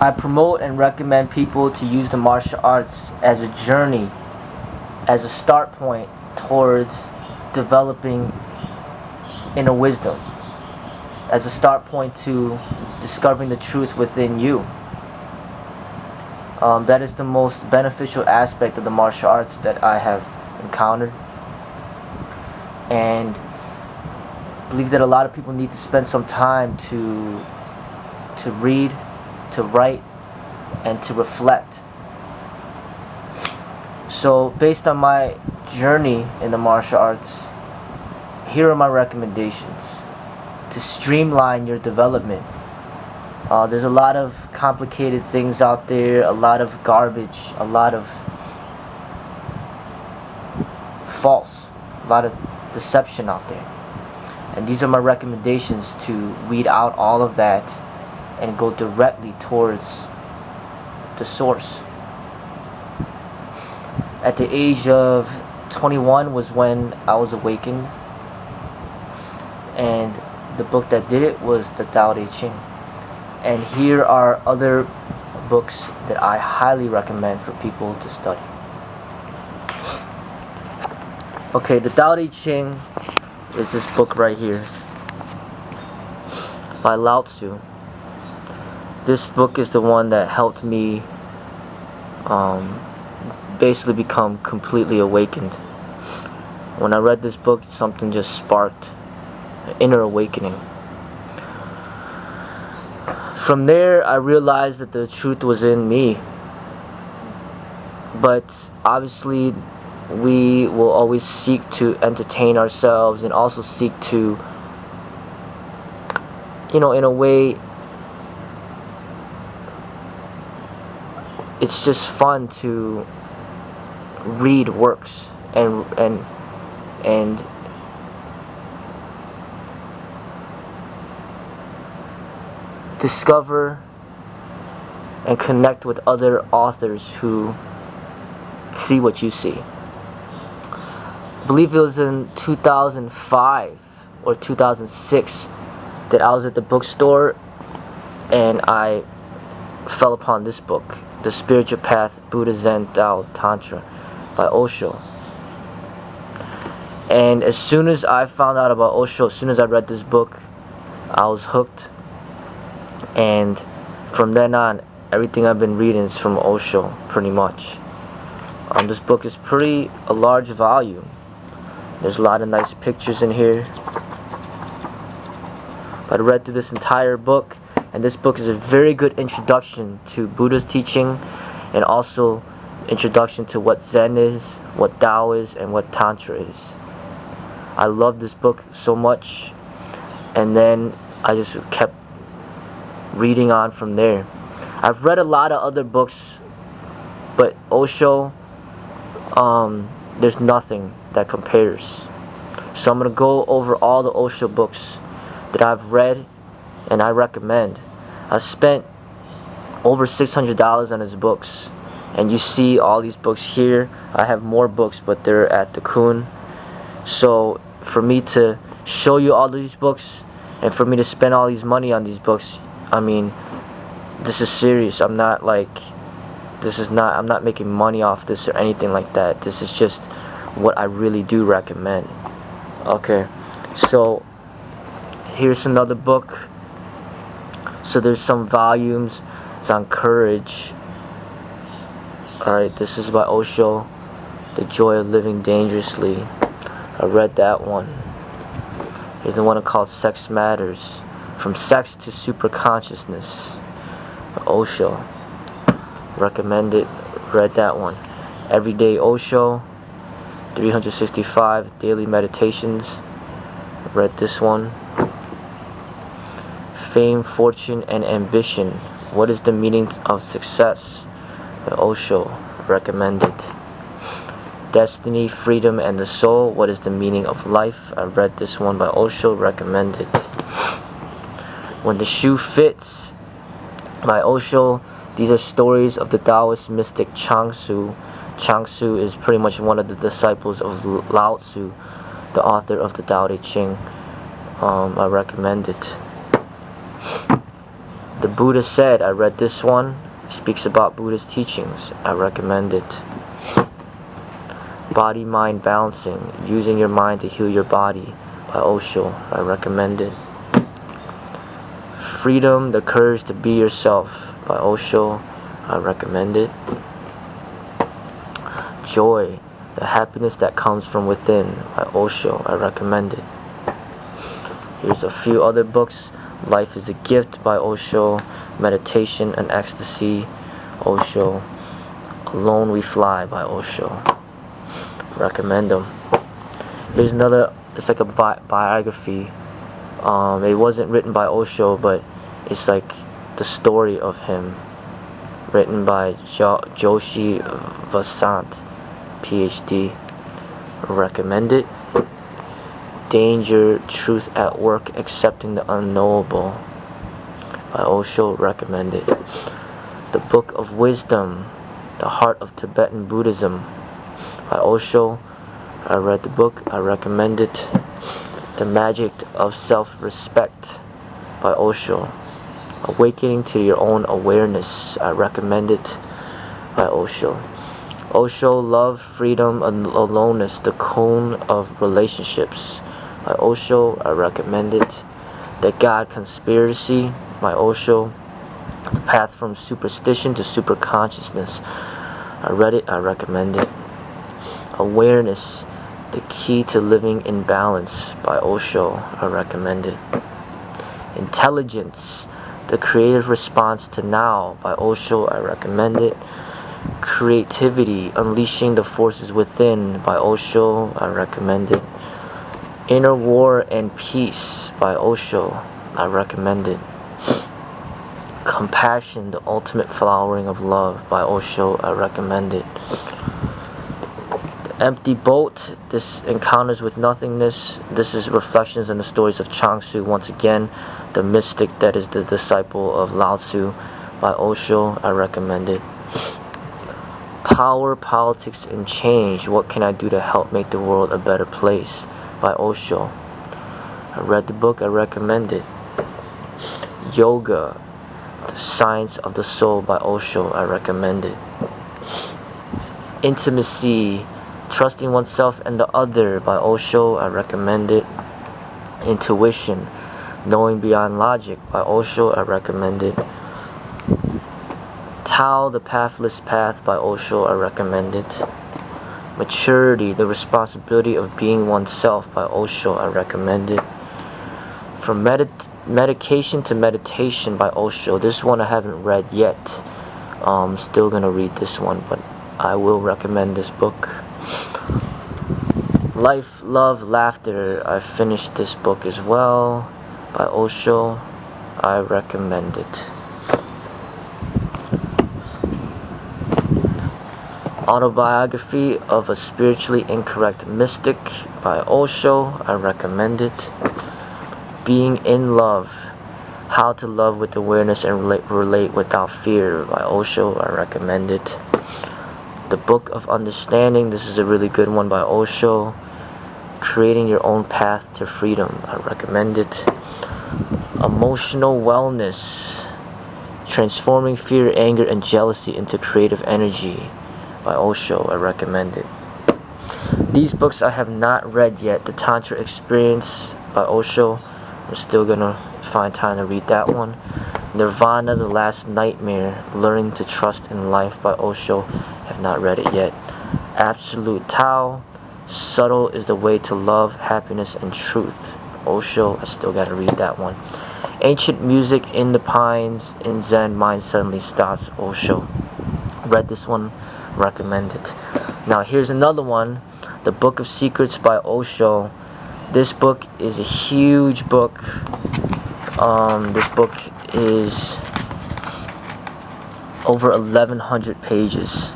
I promote and recommend people to use the martial arts as a journey, as a start point towards developing inner wisdom, as a start point to discovering the truth within you. That is the most beneficial aspect of the martial arts that I have encountered. And I believe that a lot of people need to spend some time to read, to write, and to reflect. So based on my journey in the martial arts, here are my recommendations to streamline your development. There's a lot of complicated things out there, a lot of garbage, a lot of false, a lot of deception out there. And these are my recommendations to weed out all of that and go directly towards the source. At the age of 21 was when I was awakened, and the book that did it was the Tao Te Ching. And here are other books that I highly recommend for people to study. Okay, the Tao Te Ching is this book right here by Lao Tzu. This book is the one that helped me basically become completely awakened. When I read this book, something just sparked an inner awakening. From there, I realized that the truth was in me. But obviously, we will always seek to entertain ourselves and also seek to, in a way, it's just fun to read works and discover and connect with other authors who see what you see. I believe it was in 2005 or 2006 that I was at the bookstore and I fell upon this book, The Spiritual Path, Buddha, Zen, Tao, Tantra by Osho. And as soon as I found out about Osho, as soon as I read this book, I was hooked. And from then on, everything I've been reading is from Osho, pretty much. This book is a large volume. There's a lot of nice pictures in here. But I read through this entire book, and this book is a very good introduction to Buddha's teaching, and also introduction to what Zen is, what Tao is, and what Tantra is. I love this book so much, and then I just kept reading on from there. I've read a lot of other books, but Osho, there's nothing that compares. So I'm going to go over all the Osho books that I've read and I recommend. I spent over $600 on his books, and you see all these books here. I have more books, but they're at the Kun. So for me to show you all these books and for me to spend all these money on these books, I mean, this is serious. I'm not making money off this or anything like that. This is just what I really do recommend. Okay, so here's another book. So there's some volumes. It's on courage. Alright, this is by Osho, The Joy of Living Dangerously. I read that one. Here's the one called Sex Matters, From Sex to Superconsciousness, Osho. Recommend it. Read that one. Everyday Osho, 365 Daily Meditations. Read this one. Fame, Fortune, and Ambition, What is the Meaning of Success? By Osho. Recommended. Destiny, Freedom, and the Soul, What is the Meaning of Life? I read this one by Osho. Recommended. When the Shoe Fits by Osho. These are stories of the Taoist mystic Chuang Tzu. Chuang Tzu is pretty much one of the disciples of Lao Tzu, the author of the Tao Te Ching. I recommend it. The Buddha said, I read this one. It speaks about Buddha's teachings. I recommend it. Body-mind balancing, using your mind to heal your body, by Osho. I recommend it. Freedom, the courage to be yourself, by Osho. I recommend it. Joy, the happiness that comes from within, by Osho. I recommend it. Here's a few other books. Life is a Gift, by Osho. Meditation and Ecstasy, Osho. Alone We Fly, by Osho. Recommend them. Here's another, it's like a biography. It wasn't written by Osho, but it's like the story of him, written by Joshi Vasant, PhD. Recommend it. Danger, Truth at Work, Accepting the Unknowable, by Osho. Recommend it. The Book of Wisdom, The Heart of Tibetan Buddhism, by Osho. I read the book. I recommend it. The Magic of Self-Respect, by Osho. Awakening to Your Own Awareness. I recommend it, by Osho. Osho, Love, Freedom, and Aloneness, The Cone of Relationships, by Osho. I recommend it. The God Conspiracy, by Osho. The Path from Superstition to Superconsciousness. I read it. I recommend it. Awareness, The Key to Living in Balance, by Osho. I recommend it. Intelligence, The Creative Response to Now, by Osho. I recommend it. Creativity, Unleashing the Forces Within, by Osho. I recommend it. Inner War and Peace, by Osho. I recommend it. Compassion, The Ultimate Flowering of Love, by Osho. I recommend it. Empty Boat, This Encounters with Nothingness. This is reflections on the stories of Changsu, once again, the mystic that is the disciple of Lao Tzu, by Osho. I recommend it. Power, Politics, and Change, What Can I Do to Help Make the World a Better Place, by Osho. I read the book. I recommend it. Yoga, The Science of the Soul, by Osho. I recommend it. Intimacy, Trusting Oneself and the Other, by Osho. I recommend it. Intuition, Knowing Beyond Logic, by Osho. I recommend it. Tao, The Pathless Path, by Osho. I recommend it. Maturity, The Responsibility of Being Oneself, by Osho. I recommend it. From Medication to Meditation, by Osho. This one I haven't read yet. I'm still gonna read this one, but I will recommend this book. Life, Love, Laughter. I finished this book as well, by Osho. I recommend it. Autobiography of a Spiritually Incorrect Mystic, by Osho. I recommend it. Being in Love, How to Love with Awareness and Relate Without Fear, by Osho. I recommend it. The Book of Understanding. This is a really good one, by Osho. Creating Your Own Path to Freedom. I recommend it. Emotional Wellness, Transforming Fear, Anger, and Jealousy into Creative Energy, by Osho. I recommend it. These books I have not read yet. The Tantra Experience, by Osho. I'm still gonna find time to read that one. Nirvana, The Last Nightmare, Learning to Trust in Life, by Osho. Have not read it yet. Absolute Tao, Subtle is the Way to Love, Happiness, and Truth, Osho. I still gotta read that one. Ancient Music in the Pines, In Zen Mind Suddenly Stops, Osho. Read this one. Recommend it. Now here's another one, The Book of Secrets, by Osho. This book is a huge book. This book is over 1100 pages,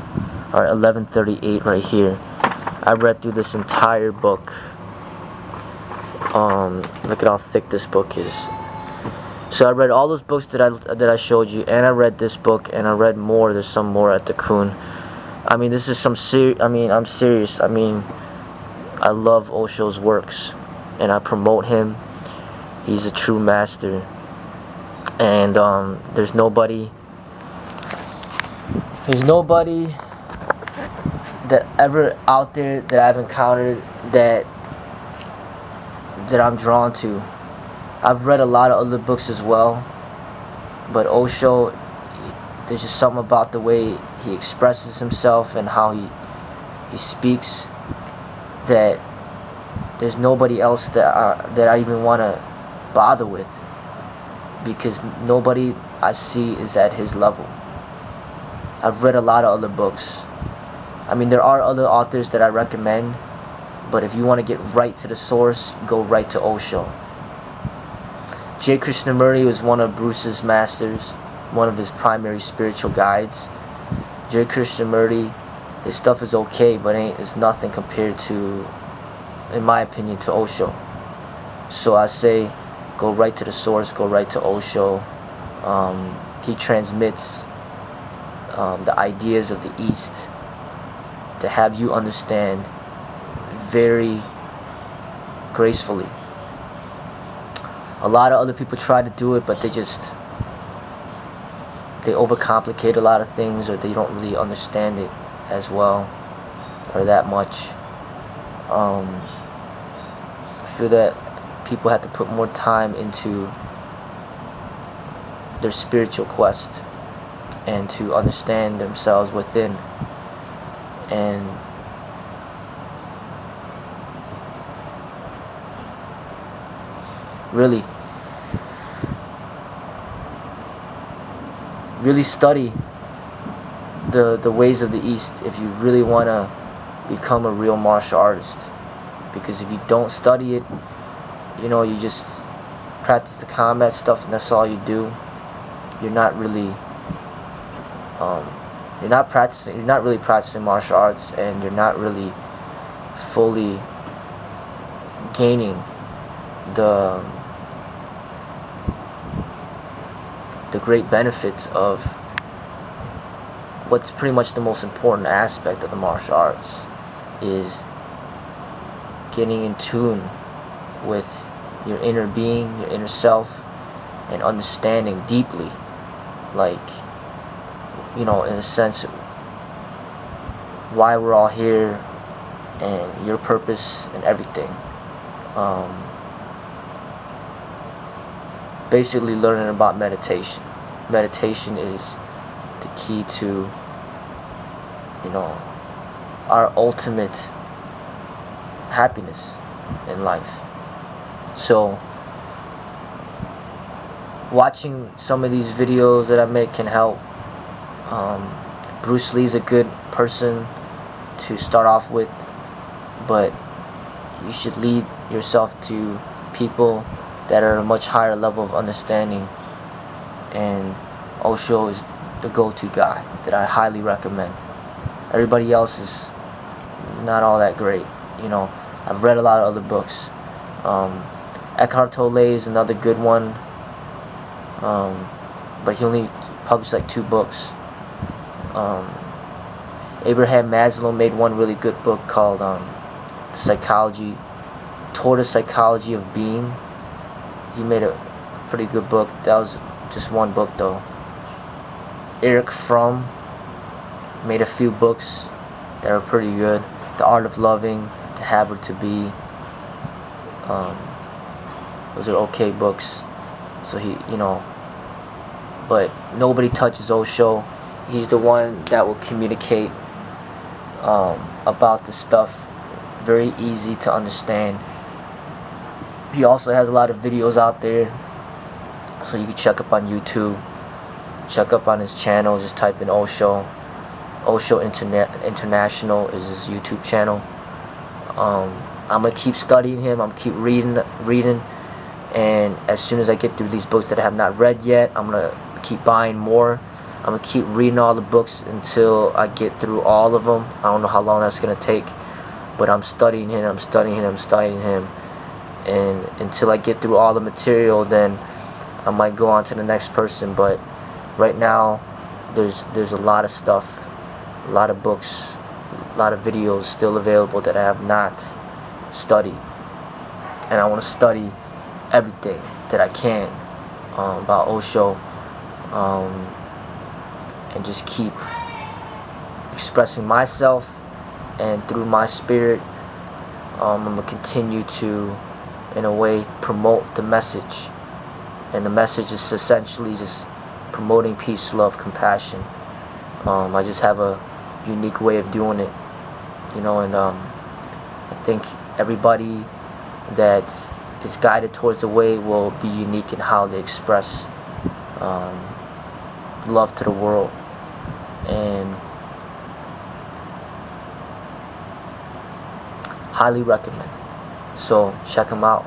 or 1138 right here. I read through this entire book. Look at how thick this book is. So I read all those books that I showed you, and I read this book, and I read more. There's some more at the Kun. I mean, this is some I'm serious. I mean, I love Osho's works, and I promote him. He's a true master. and there's nobody that ever out there that I've encountered that I'm drawn to. I've read a lot of other books as well, but Osho, there's just something about the way he expresses himself and how he speaks that there's nobody else that I even want to bother with, because nobody I see is at his level. I've read a lot of other books. I mean, there are other authors that I recommend, but if you want to get right to the source, go right to Osho. J. Krishnamurti was one of Bruce's masters, one of his primary spiritual guides. J. Krishnamurti, his stuff is okay, but it's nothing compared to, in my opinion, to Osho. So I say, go right to the source, go right to Osho. He transmits the ideas of the East to have you understand very gracefully. A lot of other people try to do it, but they overcomplicate a lot of things, or they don't really understand it as well or that much. I feel that people have to put more time into their spiritual quest and to understand themselves within, and really study the ways of the East if you really want to become a real martial artist. Because if you don't study it, you know, you just practice the combat stuff and that's all you do, you're not really you're not really practicing martial arts, and you're not really fully gaining the great benefits of what's pretty much the most important aspect of the martial arts, is getting in tune with your inner being, your inner self, and understanding deeply, like, you know, in a sense, why we're all here and your purpose and everything. Basically learning about meditation. Meditation is the key to, you know, our ultimate happiness in life. So watching some of these videos that I make can help. Bruce Lee's a good person to start off with, but you should lead yourself to people that are a much higher level of understanding, and Osho is the go-to guy that I highly recommend. Everybody else is not all that great, you know. I've read a lot of other books. Eckhart Tolle is another good one, but he only published like 2 books. Abraham Maslow made one really good book called Toward the Psychology of Being. He made a pretty good book. That was just one book though. Eric Fromm made a few books that are pretty good. The Art of Loving, To Have or To Be. Those are okay books. So he, you know, but nobody touches Osho. He's the one that will communicate about the stuff very easy to understand. He also has a lot of videos out there, so you can check up on YouTube, check up on his channel. Just type in Osho. Osho International is his YouTube channel. I'm gonna keep studying him. I'm gonna keep reading, and as soon as I get through these books that I have not read yet, I'm gonna keep buying more. I'm gonna keep reading all the books until I get through all of them. I don't know how long that's gonna take, but I'm studying him. And until I get through all the material, then I might go on to the next person. But right now, there's a lot of stuff, a lot of books, a lot of videos still available that I have not studied, and I want to study everything that I can. about Osho, and just keep expressing myself, and through my spirit, I'm going to continue to, in a way, promote the message. And the message is essentially just promoting peace, love, compassion. I just have a unique way of doing it, and I think everybody that is guided towards the way will be unique in how they express love to the world. And highly recommend. So check them out.